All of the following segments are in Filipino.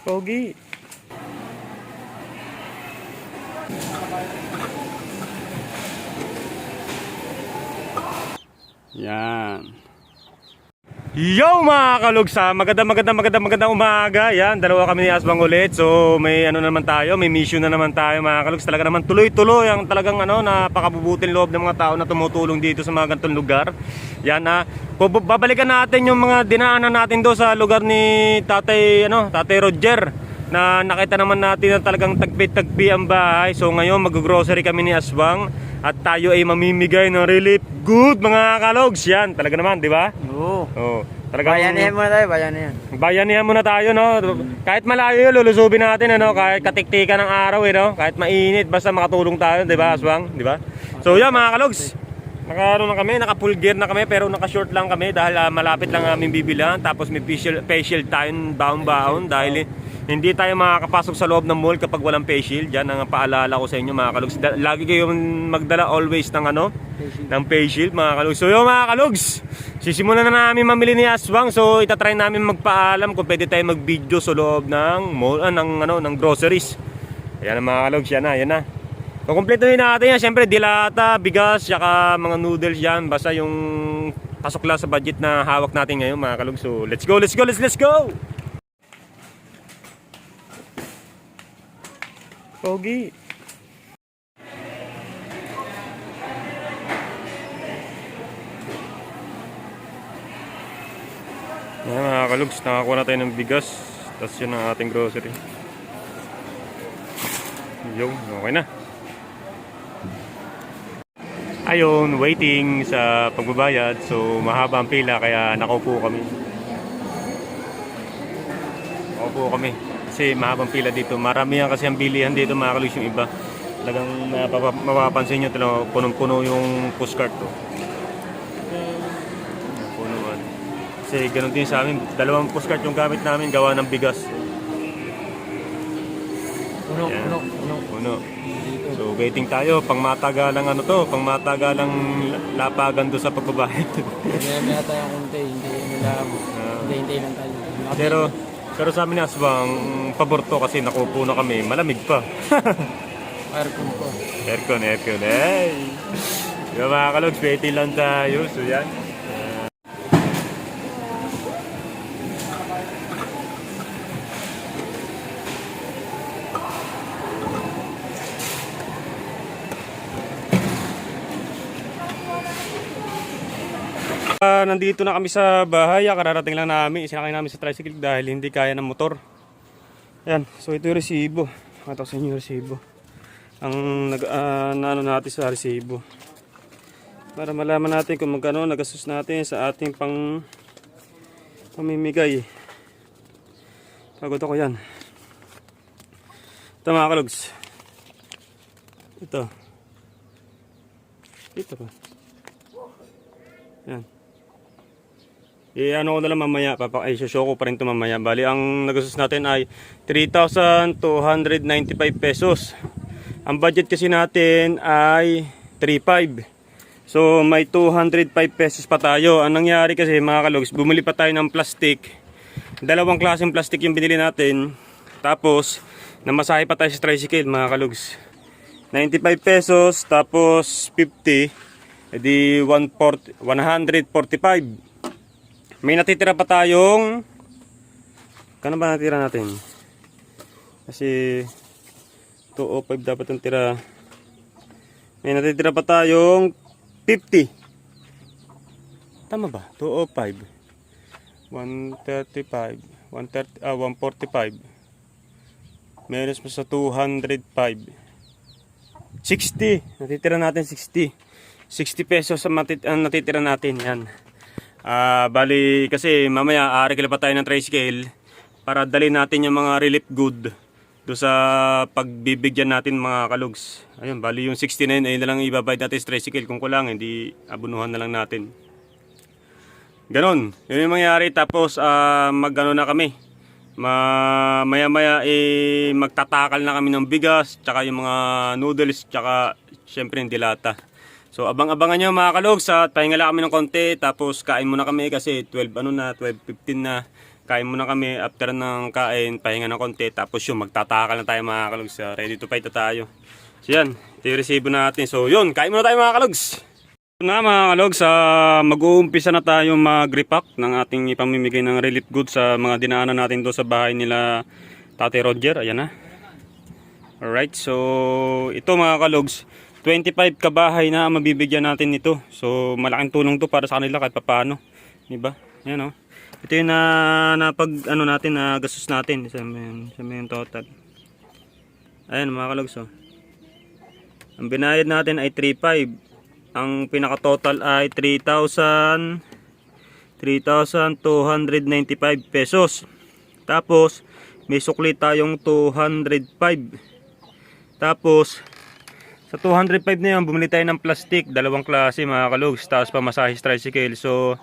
Pogi. Yan. Yo mga kalugsa, magandang umaga. Yan, dalawa kami ni Asbang ulit. So may ano naman tayo, may mission na naman tayo mga kalugs. Talaga naman tuloy-tuloy ang talagang napakabubuting loob ng mga tao na tumutulong dito sa mga ganitong lugar. Yan babalikan natin yung mga dinaanan natin do sa lugar ni Tatay Roger. Na nakita naman natin na talagang tagpi-tagpi ang bahay. So ngayon mag-grocery kami ni Asbang at tayo ay mamimigay ng relief good mga kalogs. Yan, talaga naman, di ba? Oo. Oh, talagang Bayanihan muna tayo, bayanihan. bayanihan muna tayo, no? Kahit malayo yun, lulusubin natin, ano? Kahit katiktikan ng araw, no? Kahit mainit, basta makatulong tayo, di ba, Asbang? Di ba? So yan mga kalogs, naka full gear na kami, pero naka short lang kami dahil malapit lang aming bibilan. Tapos may facial time baon dahil hindi tayo makakapasok sa loob ng mall kapag walang face shield. Yan ang paalala ko sa inyo mga kalugs. Lagi kayong magdala always ng ng face shield mga kalugs. So yung mga kalugs, sisimulan na namin mamili ni Aswang. So itatry namin magpaalam kung pwede tayo mag-video sa loob ng mall, ng groceries. Ayan mga kalugs, yan na. So kumpletuhin natin yan. Siyempre dilata, bigas, saka mga noodles yan. Basta yung pasok lang sa budget na hawak natin ngayon mga kalugs. So let's go! Pogi. Yan mga kalugs, nakakuha na tayo ng bigas. Tapos yun ang ating grocery. Yung, okay na. Ayun, waiting sa pagbabayad. So mahaba ang pila kaya nakaupo kami. Kasi mahabang pila dito. Marami yan kasi ang bilihan dito mga kalugs yung iba. Talagang mapapansin nyo talaga punong-puno yung pushcart to. Punuan. Kasi ganun din sa amin. Dalawang pushcart yung gamit namin gawa ng bigas. Puno. So waiting tayo. Pang matagalang pang lapagan do sa pagbabayad. Kaya tayo konti, hindi lang tayo. Pero sa amin Asbang, pabor to kasi nakupo na kami, malamig pa. Aircon po. Aircon. Hey! Diba mga kalogs, waiting lang tayo. So yan. Nandito na kami sa bahay. Kararating lang namin. Isinakay namin sa tricycle dahil hindi kaya ng motor. Ayan. So ito yung resibo. Ito sa inyo yung resibo. Ang naano natin sa resibo. Para malaman natin kung magkano nagastos natin sa ating pamimigay. Pagod ako yan. Ito mga kalogs. Ito pa. Yan. Ano ko na lang mamaya, show ko pa rin ito mamaya. Bali, ang nagastos natin ay 3,295 pesos. Ang budget kasi natin ay 3,500. So, may 205 pesos pa tayo. Ang nangyari kasi mga kalogs, bumili pa tayo ng plastic. Dalawang klaseng plastic yung binili natin. Tapos, namasahe pa tayo sa tricycle mga kalogs. 95 pesos, tapos 50, edi 145. May natitira pa tayong, kano ba natira natin? Kasi 205 dapat ang tira. May natitira pa tayong 50. Tama ba? 205 135 145 menos pa sa 205 60. Natitira natin 60 pesos ang natitira natin. Yan. Bali kasi mamaya aarikil pa tayo ng tricycle para dalhin natin yung mga relief good do sa pagbibigyan natin mga kalugs. Ayun, bali yung 69 ay na lang ibabayad natin sa tricycle. Kung kulang hindi abunuhan na lang natin. Ganon, yun yung mangyari. Tapos magano na kami, maya magtatakal na kami ng bigas, tsaka yung mga noodles, tsaka syempre yung dilata. So abang-abangan nyo mga kalogs at pahinga lang kami ng konti. Tapos kain muna kami kasi 12:15 na. kain muna kami. After ng kain, pahinga ng konti. Tapos yung magtatakal na tayo mga kalogs. Ready to fight na tayo. So yan, ito yung resibo natin. So yun, kain muna tayo mga kalogs. Na mga kalogs, mag-uumpisa na tayo mag-repack ng ating ipamimigay ng relief goods sa mga dinaanan natin doon sa bahay nila Tate Roger. Ayan na. Alright, so ito mga kalogs, 25 kabahay na mabibigyan natin nito. So malaking tulong to para sa kanila kahit papaano, di ba? Yan oh. Ito yung natin na gastos natin sa yung total. Ayan mga kalogs oh. Ang binayad natin ay 3.5. Ang pinaka total ay 3,295 pesos. Tapos may sukli tayong 205. Tapos sa 205 na yun, bumili tayo ng plastic, dalawang klase mga kalogs, tapos pamasahis tricycle. So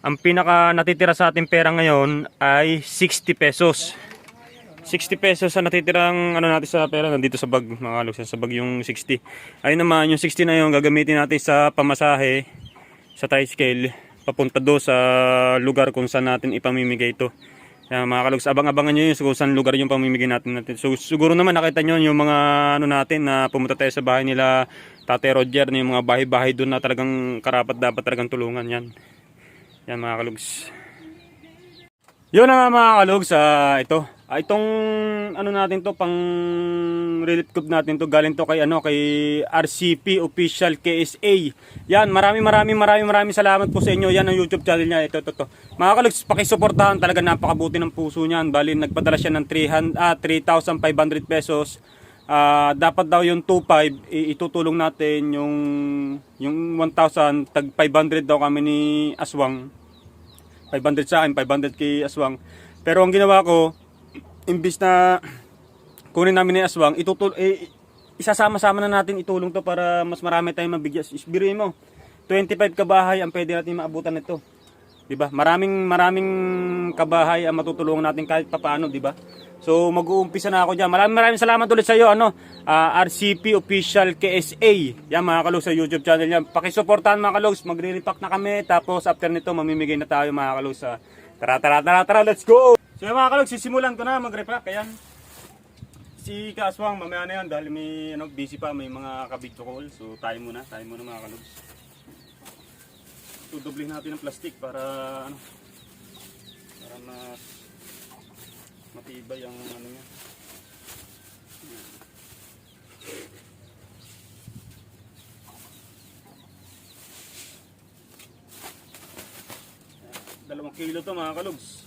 ang pinaka natitira sa ating pera ngayon ay 60 pesos. 60 pesos sa natitirang natin sa pera nandito sa bag mga kalogs, sa bag yung 60. Ayun naman yung 60 na yun gagamitin natin sa pamasahe sa tricycle papunta do sa lugar kung saan natin ipamimigay ito. Kaya mga kalogs, abang-abangan nyo yun kung saan lugar yung pamimigay natin. So siguro naman nakita nyo yung mga natin na pumunta tayo sa bahay nila Tate Roger, yung mga bahay-bahay doon na talagang karapat dapat talagang tulungan yan. Yan mga kalogs. Yun na nga mga kalogs, ito. Itong natin to pang relief good natin to galing to kay kay RCP Official KSA. Yan, maraming salamat po sa inyo. Yan ang YouTube channel niya. Ito. Mga kalogs, pakisuportahan, talaga napakabuti ng puso niyan. Bali nagpadala siya ng 3,500 pesos. Dapat daw yung 2,500 itutulong natin yung 1,000 tag 500 daw kami ni Aswang. 500 sa akin, 500 kay Aswang. Pero ang ginawa ko, imbis na kunin namin ni Aswang, isasama-sama na natin itulong to para mas marami tayong mabigyan. Isbiruin mo, 25 kabahay ang pwede natin maabutan nito. Diba? Maraming kabahay ang matutulungan natin kahit papaano, diba? So mag-uumpisa na ako diyan. Maraming salamat ulit sa iyo RCP Official KSA. Yan mga kalogs sa YouTube channel niya. Paki-suportahan mga kalogs, magre-repack na kami tapos after nito mamimigay na tayo mga kalogs. Tara, let's go. So mga kalogs, sisimulan ko na mag-repack. Ayan. Si Kaaswang mamaya na yan dahil may busy pa, may mga ka-video call. So tayo muna mga kalogs. Tudublihin natin ng plastic para matibay ang niya. Dalawang kilo to mga kalogs.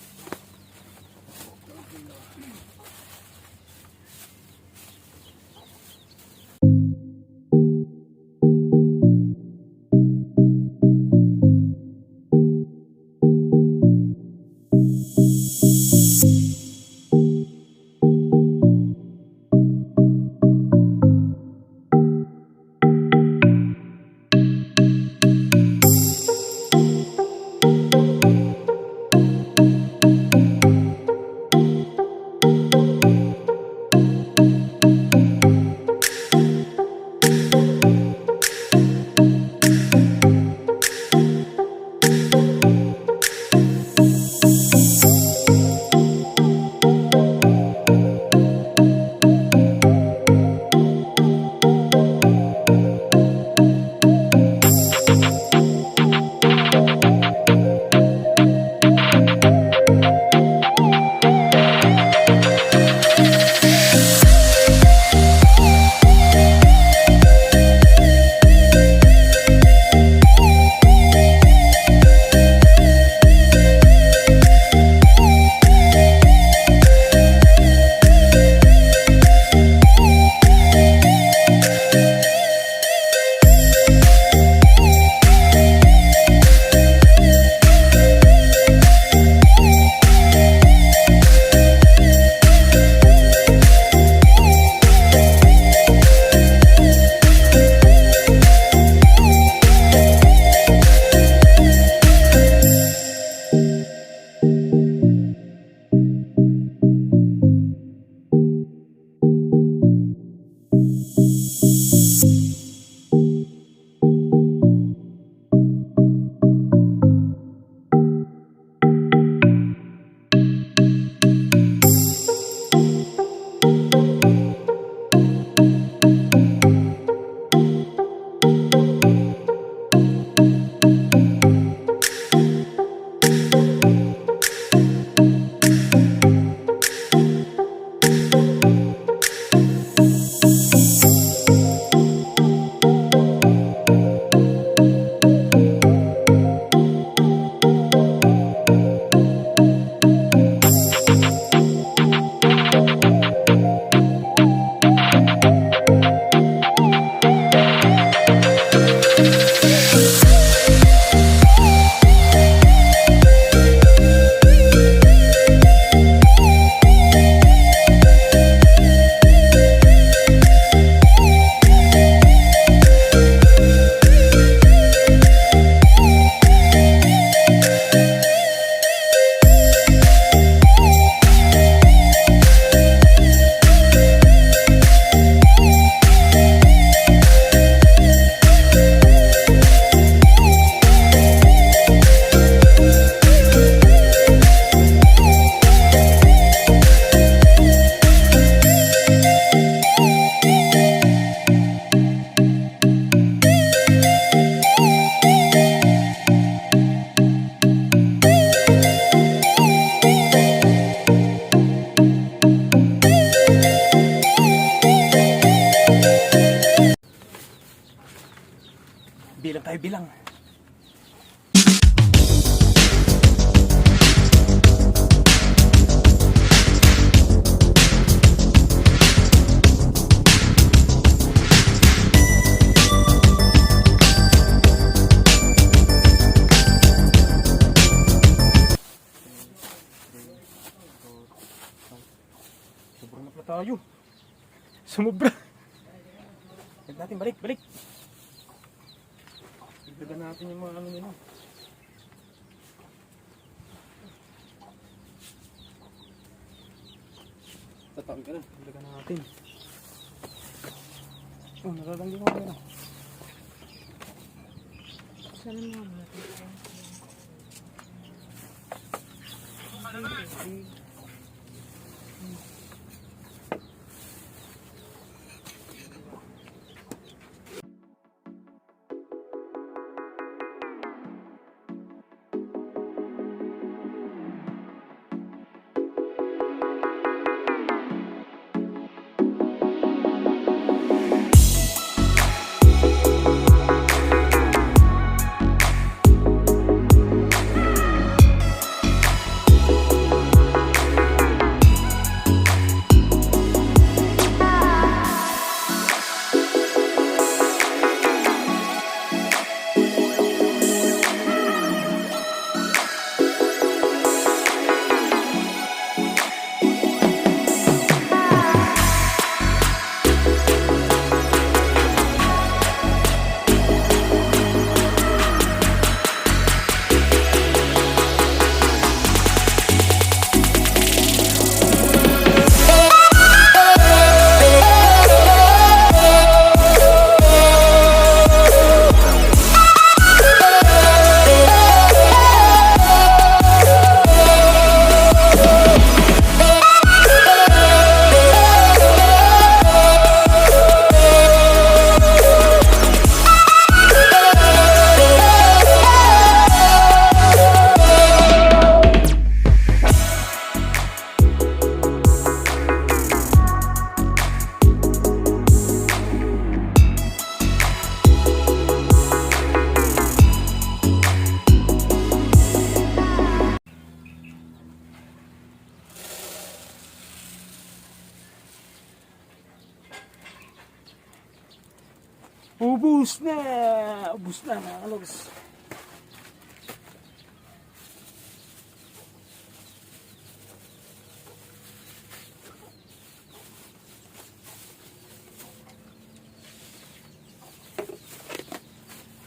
tayo bilang. Sobrang na pala tayo. Sumubra. Huwag natin, balik, balik. Igdagan natin yung mga ano nila. Tatawag ka na. Igdagan natin. Oh, natatanggi ko na. Sana mo natin. Ubus na! Ubus na mga kalogs.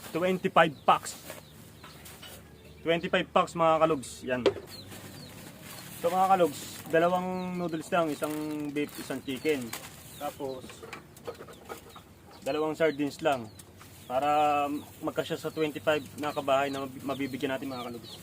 $25 packs. 25 packs mga kalogs. Yan. So mga kalogs, dalawang noodles lang, isang beef, isang chicken. Tapos dalawang sardines lang para magkasya sa 25 na kabahay na mabibigyan natin mga kalogs.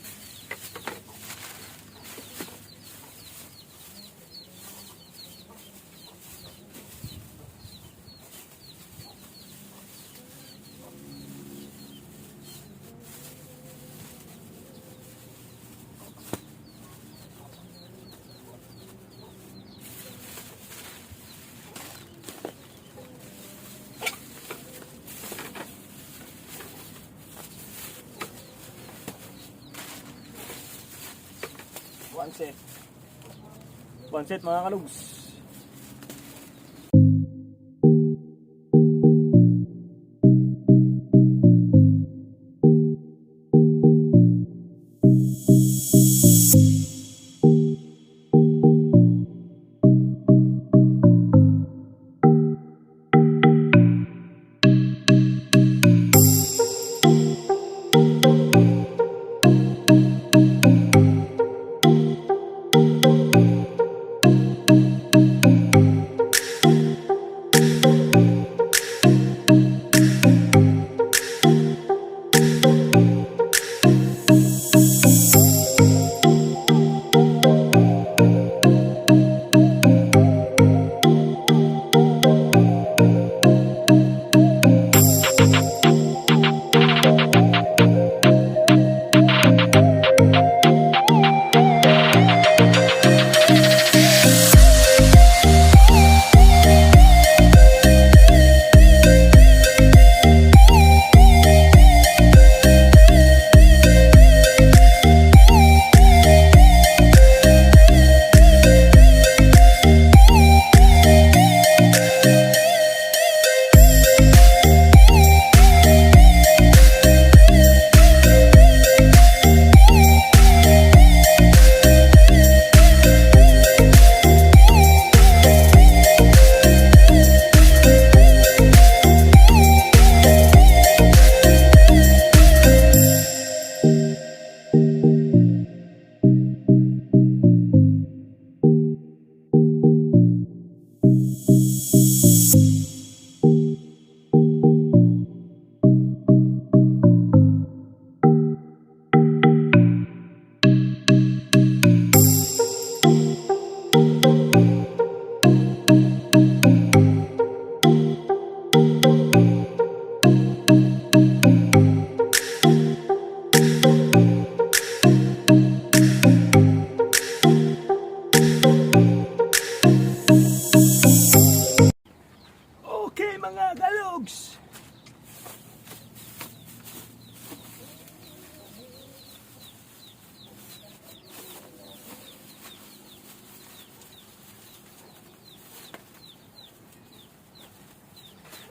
One set mga kalogs.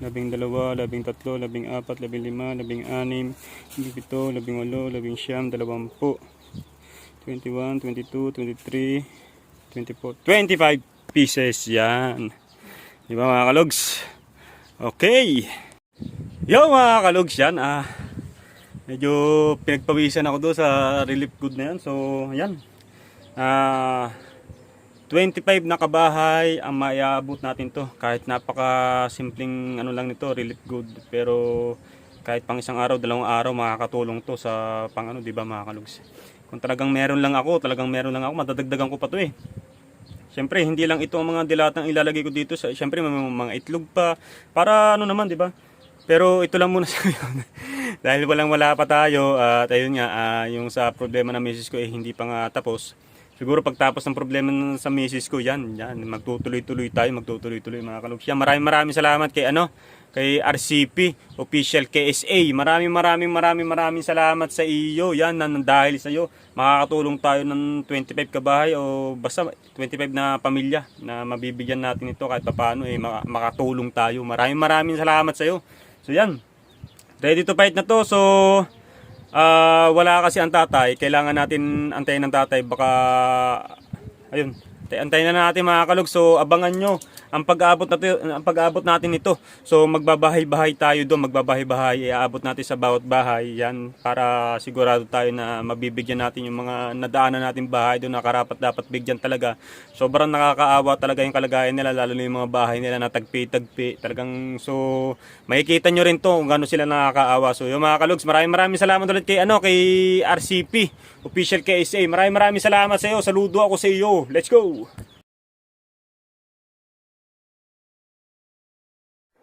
12, 13, 14, 15, 16, 17, 18, 19, 20, 21, 22, 23, 24, 25 pieces. Yan. Di ba mga kalogs? Okay. Yo mga kalogs, yan. Medyo pinagpawisan ako doon sa relief good na yan. So, yan. 25 na kabahay ang maiabot natin to. Kahit napaka simpleng ano lang nito, relief good. Pero kahit pang isang araw, dalawang araw, makakatulong to sa pang ano, di ba mga kalogs? Kung talagang meron lang ako, madadagdagan ko pa to eh. Siyempre, hindi lang ito ang mga dilatang ilalagay ko dito. Siyempre, may mga itlog pa. Para ano naman, di ba? Pero ito lang muna sa ngayon. Dahil wala pa tayo. At ayun nga, yung sa problema ng misis ko hindi pa nga tapos. Siguro pagtapos ng problema sa misis ko, yan. Magtutuloy-tuloy tayo, mga kalogs. Yan, maraming salamat kay RCP, Official KSA. Maraming salamat sa iyo. Yan, dahil sa iyo, makakatulong tayo ng 25 kabahay o basta 25 na pamilya na mabibigyan natin ito kahit paano makatulong tayo. Maraming salamat sa iyo. So yan, ready to fight na to. So wala kasi ang tatay, kailangan natin antayin ng tatay, baka ayun, Antayin na natin mga kalog. So abangan nyo ang pag-aabot natin nito. So magbabahay-bahay tayo doon, magbabahay-bahay, iaabot natin sa bawat bahay. Yan para sigurado tayo na mabibigyan natin yung mga nadaanan natin bahay doon na karapat dapat bigyan talaga. Sobrang nakakaawa talaga yung kalagayan nila, lalo na yung mga bahay nila na tagpi-tagpi. Talagang so makikita nyo rin to kung gaano sila nakakaawa. So yung mga kalogs, maraming salamat ulit kay kay RCP Official KSA. Maraming salamat sa iyo. Saludo ako sa iyo. Let's go.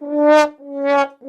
Yeah.